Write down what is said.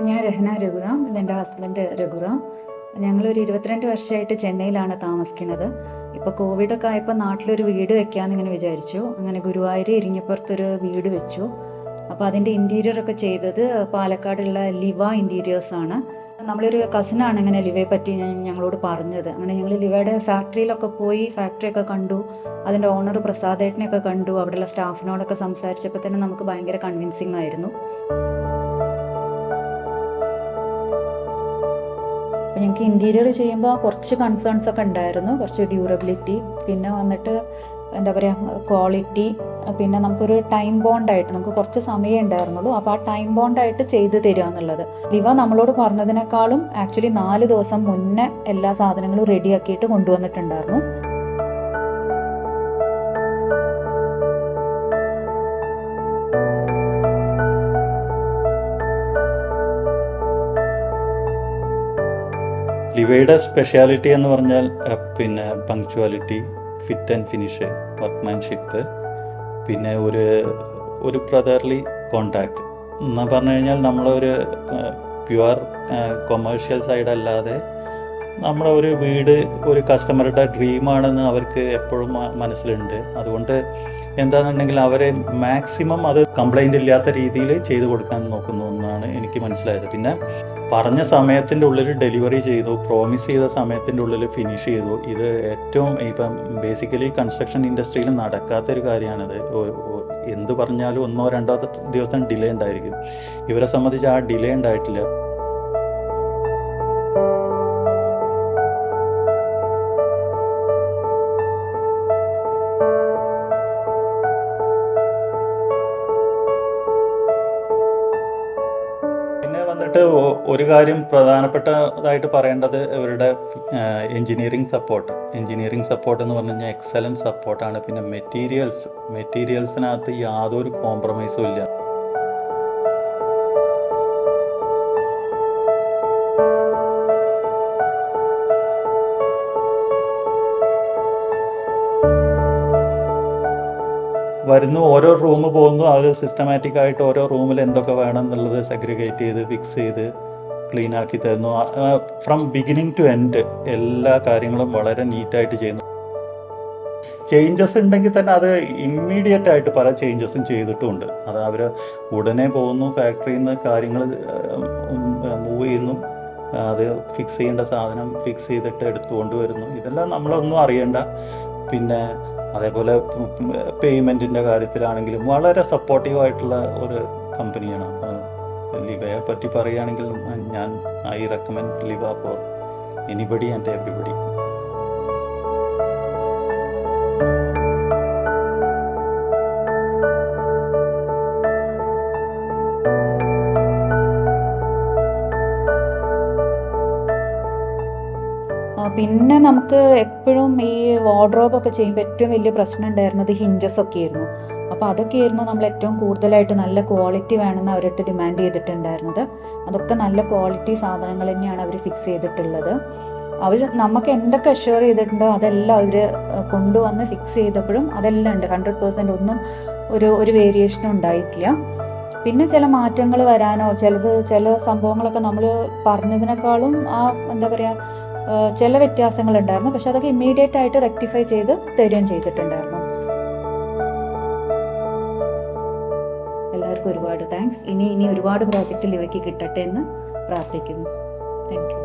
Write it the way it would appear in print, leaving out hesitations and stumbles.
ഞാൻ രഹന രഘുറാം, ഇതെൻ്റെ ഹസ്ബൻഡ് രഘുറാം. ഞങ്ങളൊരു 22 വർഷമായിട്ട് ചെന്നൈയിലാണ് താമസിക്കുന്നത്. ഇപ്പോൾ കോവിഡൊക്കെ ആയപ്പോൾ നാട്ടിലൊരു വീട് വെക്കാമെന്ന് ഇങ്ങനെ വിചാരിച്ചു. അങ്ങനെ ഗുരുവായൂർ ഇരിങ്ങപ്പുറത്തൊരു വീട് വെച്ചു. അപ്പോൾ അതിൻ്റെ ഇൻറ്റീരിയറൊക്കെ ചെയ്തത് പാലക്കാടുള്ള ലിവ ഇൻറ്റീരിയേഴ്സാണ്. നമ്മളൊരു കസിനാണ് ഇങ്ങനെ ലിവയെ പറ്റി ഞങ്ങളോട് പറഞ്ഞത്. അങ്ങനെ ഞങ്ങൾ ലിവയുടെ ഫാക്ടറിയിലൊക്കെ പോയി ഫാക്ടറിയൊക്കെ കണ്ടു. അതിൻ്റെ ഓണർ പ്രസാദേട്ടനെയൊക്കെ കണ്ടു. അവിടെയുള്ള സ്റ്റാഫിനോടൊക്കെ സംസാരിച്ചപ്പോൾ തന്നെ നമുക്ക് ഭയങ്കര കൺവിൻസിങ് ആയിരുന്നു. അപ്പോൾ ഞങ്ങൾക്ക് ഇൻറ്റീരിയർ ചെയ്യുമ്പോൾ കുറച്ച് കൺസേൺസ് ഒക്കെ ഉണ്ടായിരുന്നു. കുറച്ച് ഡ്യൂറബിലിറ്റി, പിന്നെ വന്നിട്ട് എന്താ പറയുക ക്വാളിറ്റി, പിന്നെ നമുക്കൊരു ടൈം ബോണ്ടായിട്ട് നമുക്ക് കുറച്ച് സമയം ഉണ്ടായിരുന്നുള്ളൂ. അപ്പോൾ ആ ടൈം ബോണ്ടായിട്ട് ചെയ്ത് തരിക എന്നുള്ളത്. ലിവ നമ്മളോട് പറഞ്ഞതിനേക്കാളും ആക്ച്വലി 4 ദിവസം മുന്നേ എല്ലാ സാധനങ്ങളും റെഡിയാക്കിയിട്ട് കൊണ്ടുവന്നിട്ടുണ്ടായിരുന്നു. ലിവയുടെ സ്പെഷ്യാലിറ്റി എന്ന് പറഞ്ഞാൽ പിന്നെ punctuality, fit and finish, workmanship, പിന്നെ ഒരു ബ്രദർലി കോണ്ടാക്ട് എന്ന് പറഞ്ഞു കഴിഞ്ഞാൽ നമ്മളൊരു പ്യുവർ കൊമേഴ്ഷ്യൽ സൈഡ് അല്ലാതെ നമ്മുടെ ഒരു വീട് ഒരു കസ്റ്റമറുടെ ഡ്രീമാണെന്ന് അവർക്ക് എപ്പോഴും മനസ്സിലുണ്ട്. അതുകൊണ്ട് എന്താണെന്നുണ്ടെങ്കിൽ അവരെ മാക്സിമം അത് കംപ്ലൈൻ്റ് ഇല്ലാത്ത രീതിയിൽ ചെയ്തു കൊടുക്കാൻ നോക്കുന്നു എന്നാണ് എനിക്ക് മനസ്സിലായത്. പിന്നെ പറഞ്ഞ സമയത്തിൻ്റെ ഉള്ളിൽ ഡെലിവറി ചെയ്തു, പ്രോമിസ് ചെയ്ത സമയത്തിൻ്റെ ഉള്ളിൽ ഫിനിഷ് ചെയ്തു. ഇത് ഏറ്റവും ഇപ്പം ബേസിക്കലി കൺസ്ട്രക്ഷൻ ഇൻഡസ്ട്രിയിൽ നടക്കാത്തൊരു കാര്യമാണിത്. എന്ത് പറഞ്ഞാലും 1-2 ദിവസം ഡിലേ ഉണ്ടായിരിക്കും. ഇവരെ സംബന്ധിച്ച് ആ ഡിലേ ഉണ്ടായിട്ടില്ല. വന്നിട്ട് ഒരു കാര്യം പ്രധാനപ്പെട്ടതായിട്ട് പറയേണ്ടത് ഇവരുടെ എൻജിനീയറിംഗ് സപ്പോർട്ട് എന്ന് പറഞ്ഞു കഴിഞ്ഞാൽ എക്സലൻറ്റ് സപ്പോർട്ടാണ്. പിന്നെ മെറ്റീരിയൽസിനകത്ത് യാതൊരു കോംപ്രമൈസും ഇല്ല. വരുന്നു, ഓരോ റൂം പോകുന്നു, അവർ സിസ്റ്റമാറ്റിക് ആയിട്ട് ഓരോ റൂമിൽ എന്തൊക്കെ വേണം എന്നുള്ളത് സെഗ്രിഗേറ്റ് ചെയ്ത് ഫിക്സ് ചെയ്ത് ക്ലീൻ ആക്കി തരുന്നു. ഫ്രം ബിഗിനിങ് ടു എൻഡ് എല്ലാ കാര്യങ്ങളും വളരെ നീറ്റായിട്ട് ചെയ്യുന്നു. ചേഞ്ചസ് ഉണ്ടെങ്കിൽ തന്നെ അത് ഇമ്മീഡിയറ്റ് ആയിട്ട് പല ചേഞ്ചസും ചെയ്തിട്ടുമുണ്ട്. അത് അവർ ഉടനെ പോകുന്നു, ഫാക്ടറിയിൽ നിന്ന് കാര്യങ്ങൾ മൂവ് ചെയ്യുന്നു, അത് ഫിക്സ് ചെയ്യേണ്ട സാധനം ഫിക്സ് ചെയ്തിട്ട് എടുത്തുകൊണ്ട് വരുന്നു. ഇതെല്ലാം നമ്മളൊന്നും അറിയണ്ട. പിന്നെ അതേപോലെ പേയ്മെൻറ്റിൻ്റെ കാര്യത്തിലാണെങ്കിലും വളരെ സപ്പോർട്ടീവായിട്ടുള്ള ഒരു കമ്പനിയാണ്. ലിവയെ പറ്റി പറയുകയാണെങ്കിൽ I recommend Liva for anybody and everybody. പിന്നെ നമുക്ക് എപ്പോഴും ഈ വാർഡ്രോബൊക്കെ ചെയ്യുമ്പോൾ ഏറ്റവും വലിയ പ്രശ്നം ഉണ്ടായിരുന്നത് ഹിഞ്ചസ് ഒക്കെ ആയിരുന്നു. അപ്പോൾ അതൊക്കെയായിരുന്നു നമ്മൾ ഏറ്റവും കൂടുതലായിട്ട് നല്ല ക്വാളിറ്റി വേണമെന്ന് അവരടുത്ത് ഡിമാൻഡ് ചെയ്തിട്ടുണ്ടായിരുന്നത്. അതൊക്കെ നല്ല ക്വാളിറ്റി സാധനങ്ങൾ തന്നെയാണ് അവർ ഫിക്സ് ചെയ്തിട്ടുള്ളത്. അവർ നമുക്ക് എന്തൊക്കെ അഷ്യൂർ ചെയ്തിട്ടുണ്ടോ അതെല്ലാം അവർ കൊണ്ടുവന്ന് ഫിക്സ് ചെയ്തപ്പോഴും അതെല്ലാം ഉണ്ട്. 100% ഒന്നും ഒരു വേരിയേഷനും ഉണ്ടായിട്ടില്ല. പിന്നെ ചില മാറ്റങ്ങൾ വരാനോ ചില സംഭവങ്ങളൊക്കെ നമ്മൾ പറഞ്ഞതിനേക്കാളും എന്താ പറയുക ചില വ്യത്യാസങ്ങൾ ഉണ്ടായിരുന്നു. പക്ഷെ അതൊക്കെ ഇമ്മീഡിയറ്റ് ആയിട്ട് റെക്ടിഫൈ ചെയ്ത് തരുകയും ചെയ്തിട്ടുണ്ടായിരുന്നു. എല്ലാവർക്കും ഒരുപാട് താങ്ക്സ്. ഇനി ഒരുപാട് പ്രോജക്റ്റ് ലിവയ്ക്ക് കിട്ടട്ടെ എന്ന് പ്രാർത്ഥിക്കുന്നു. Thank you.